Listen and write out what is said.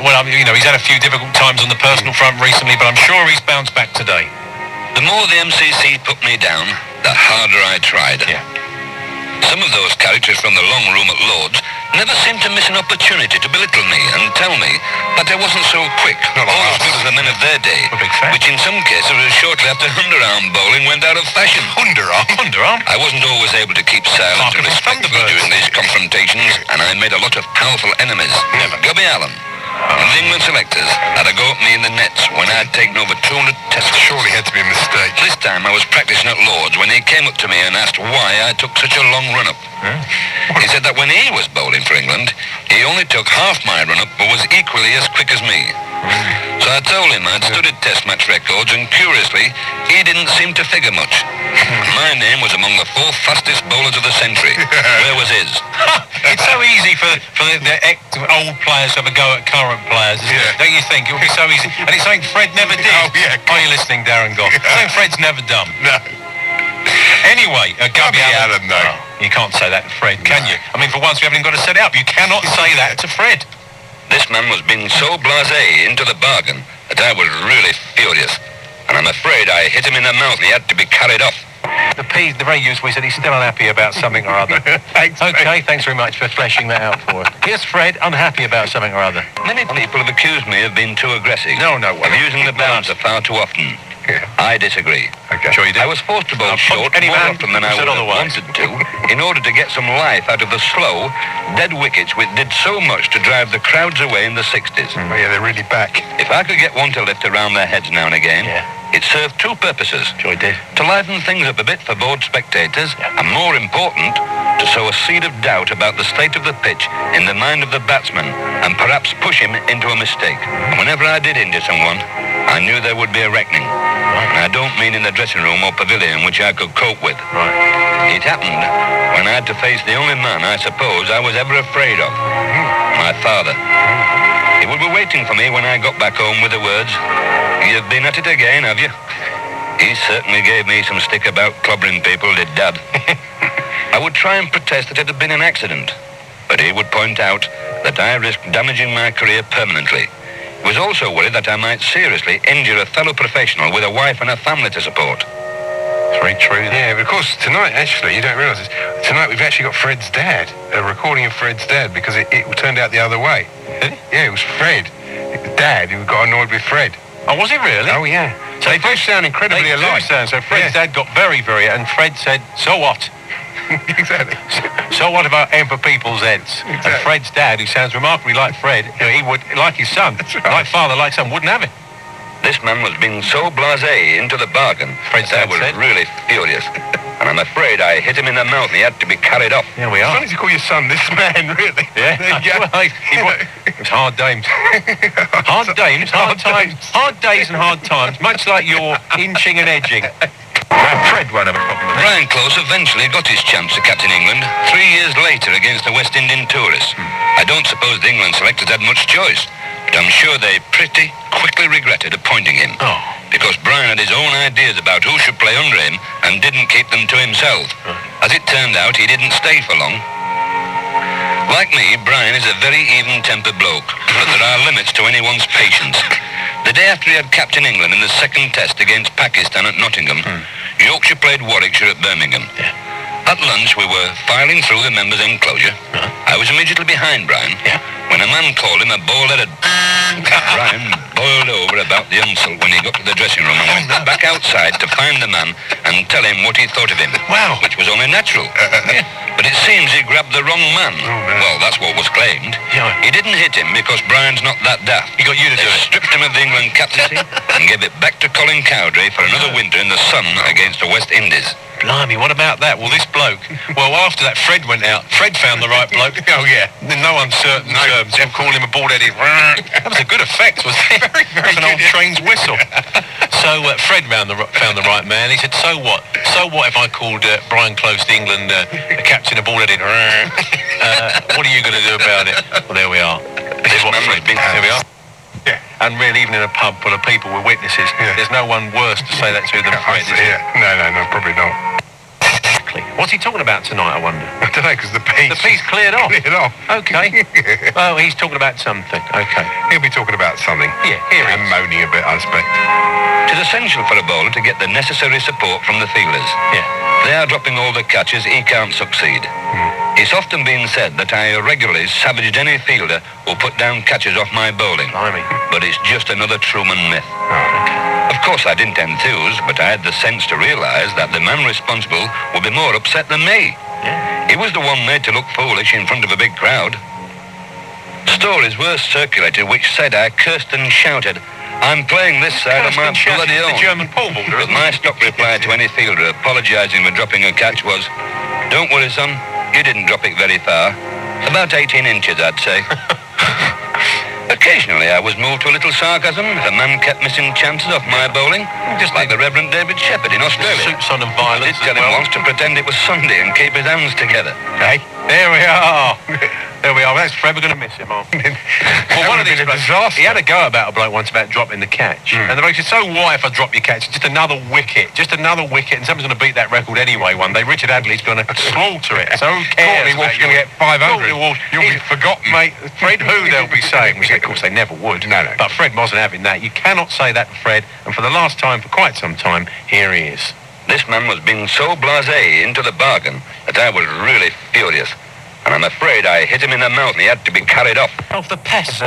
Well, I mean, you know, he's had a few difficult times on the personal front recently, but I'm sure he's bounced back today. The more the MCC put me down, the harder I tried. Yeah. Some of those characters from the long room at Lord's never seemed to miss an opportunity to belittle me and tell me that I wasn't so quick, or as good as the men of their day, A big fan. which in some cases was shortly after underarm bowling went out of fashion. Underarm? I wasn't always able to keep silent and respectful during these confrontations, and I made a lot of powerful enemies. Never. Gubby Allen, one of the England selectors, had a go at me in the nets when I had taken over 200 tests. Surely had to be a mistake. This time I was practicing at Lord's when he came up to me and asked why I took such a long run-up. He said that when he was bowling for England, he only took half my run-up but was equally as quick as me. So I told him I'd studied test match records, and curiously, he didn't seem to figure much. My name was among the 4 fastest bowlers of the century. Where was his? It's so easy for the old players to have a go at current players, isn't it? Don't you think? It would be so easy. And it's something Fred never did. Oh, yeah. Are you listening, Darren Goff? Something Fred's never done. No. Anyway, Gubby Allen, though. Oh, you can't say that to Fred, can you? I mean, for once, we haven't even got to set it up. You cannot say that to Fred. This man was being so blasé into the bargain that I was really furious. And I'm afraid I hit him in the mouth and he had to be carried off. The very useful. He said he's still unhappy about something or other. Thanks, Okay, thanks very much for fleshing that out for us. Here's Fred, unhappy about something or other. Many people have accused me of being too aggressive. No. Of using the bouncer far too often. Yeah. I disagree. Okay. Sure you do. I was forced to bowl short any more man often than I who said would have otherwise. wanted to, in order to get some life out of the slow, dead wickets which did so much to drive the crowds away in the 60s. Oh, yeah, they're really back. If I could get one to lift around their heads now and again, Yeah. it served 2 purposes. Sure he did. To liven things up a bit for bored spectators, and more important, to sow a seed of doubt about the state of the pitch in the mind of the batsman, and perhaps push him into a mistake. And whenever I did injure someone, I knew there would be a reckoning. And I don't mean in the dressing room or pavilion, which I could cope with. Right. It happened when I had to face the only man I suppose I was ever afraid of. My father. He would be waiting for me when I got back home with the words, "You've been at it again, have you?" He certainly gave me some stick about clobbering people, did Dad. I would try and protest that it had been an accident, but he would point out that I risked damaging my career permanently. He was also worried that I might seriously injure a fellow professional with a wife and a family to support. It's very true. Yeah, but of course, tonight, actually, you don't realise this, tonight we've actually got Fred's dad, a recording of Fred's dad, because it turned out the other way. Did it? Yeah, it was Fred, Dad, who got annoyed with Fred. Oh, was it really? Oh, yeah. So they do sound incredibly They do alike. sound. So Fred's dad got very, and Fred said, "So what? Exactly. So what about aim for people's heads?" Exactly. And Fred's dad, who sounds remarkably like Fred, he would, like his son, That's right. like father, like son, wouldn't have it. This man was being so blasé into the bargain Fred's that I dad was said. really furious. And I'm afraid I hit him in the mouth and he had to be carried off. Here we It's are. funny to call your son this man, really. Yeah. Well, it was hard dames. Hard dames, hard times. Hard days and hard times, much like your inching and edging. Fred won't have a problem with that. Brian Close eventually got his chance to captain England 3 years later against the West Indian tourists. I don't suppose the England selectors had much choice, but I'm sure they pretty quickly regretted appointing him. Oh. Because Brian had his own ideas about who should play under him and didn't keep them to himself. As it turned out, he didn't stay for long. Like me, Brian is a very even-tempered bloke, but there are limits to anyone's patience. The day after he had captained England in the second test against Pakistan at Nottingham, Yorkshire played Warwickshire at Birmingham. At lunch, we were filing through the members' enclosure. I was immediately behind Brian, when a man called him a bald-headed. Brian boiled over about the insult when he got to the dressing room and went back outside to find the man and tell him what he thought of him. Wow. Which was only natural. But it seems he grabbed the wrong man. Well, that's what was claimed. Yeah. He didn't hit him because Brian's not that daft. He got you to do They it. stripped him of the England captaincy and gave it back to Colin Cowdrey for another winter in the sun against the West Indies. Blimey, what about that? Well, this bloke, after that, Fred went out. Fred found the right bloke. Oh, yeah. In no uncertain terms. We'll call him a bald-headed. That was a good effect, wasn't it? Very, very That's an old good, yeah. train's whistle. So Fred found the right man. He said, "So what? So what if I called Brian Close to England captain a bald-headed? What are you going to do about it?" Well, there we are. This is what man Fred. has been- There we are. Yeah. And really, even in a pub full of people with witnesses, Yeah. there's no one worse to say that to than Fred, is there? Yeah. No, probably not. Exactly. What's he talking about tonight, I wonder? I don't know, because the piece... The piece cleared off. Cleared off. Okay. Oh, he's talking about something. Okay. He'll be talking about something. Yeah, here he And is. moaning a bit, I expect. It is essential for a bowler to get the necessary support from the fielders. Yeah. They are dropping all the catches, he can't succeed. It's often been said that I regularly savaged any fielder who put down catches off my bowling. Blimey. But it's just another Trueman myth. Oh. Of course, I didn't enthuse, but I had the sense to realise that the man responsible would be more upset than me. Yeah. He was the one made to look foolish in front of a big crowd. Stories were circulated which said I cursed and shouted, "I'm playing this side of my bloody own." The German pole vaulter, But isn't my it? stock reply to any fielder apologising for dropping a catch was, "Don't worry, son, you didn't drop it very far. About 18 inches, I'd say." Occasionally, I was moved to a little sarcasm if a man kept missing chances off my bowling, just like the Reverend David Shepherd in Australia. Suits on and I violence did tell as him well. once to pretend it was Sunday and keep his hands together. Hey, there we are. There we are. That's Fred. We're going to miss him, aren't we? Well, one of these been a blokes, disaster. he had a go about a bloke once about dropping the catch. And the bloke said, "So what if I drop your catch? Just another wicket. Just another wicket. And someone's going to beat that record anyway one day. Richard Hadley's going to slaughter it. So who cares? Courtney Walsh is going to get 500. Courtney Walsh. You'll be forgotten. Mate, Fred who they'll be saying. Which, of course, they never would. No. But Fred wasn't having that. You cannot say that to Fred. And for the last time, for quite some time, here he is. This man was being so blasé into the bargain that I was really furious. And I'm afraid I hit him in the mouth and he had to be carried off. Of the pests.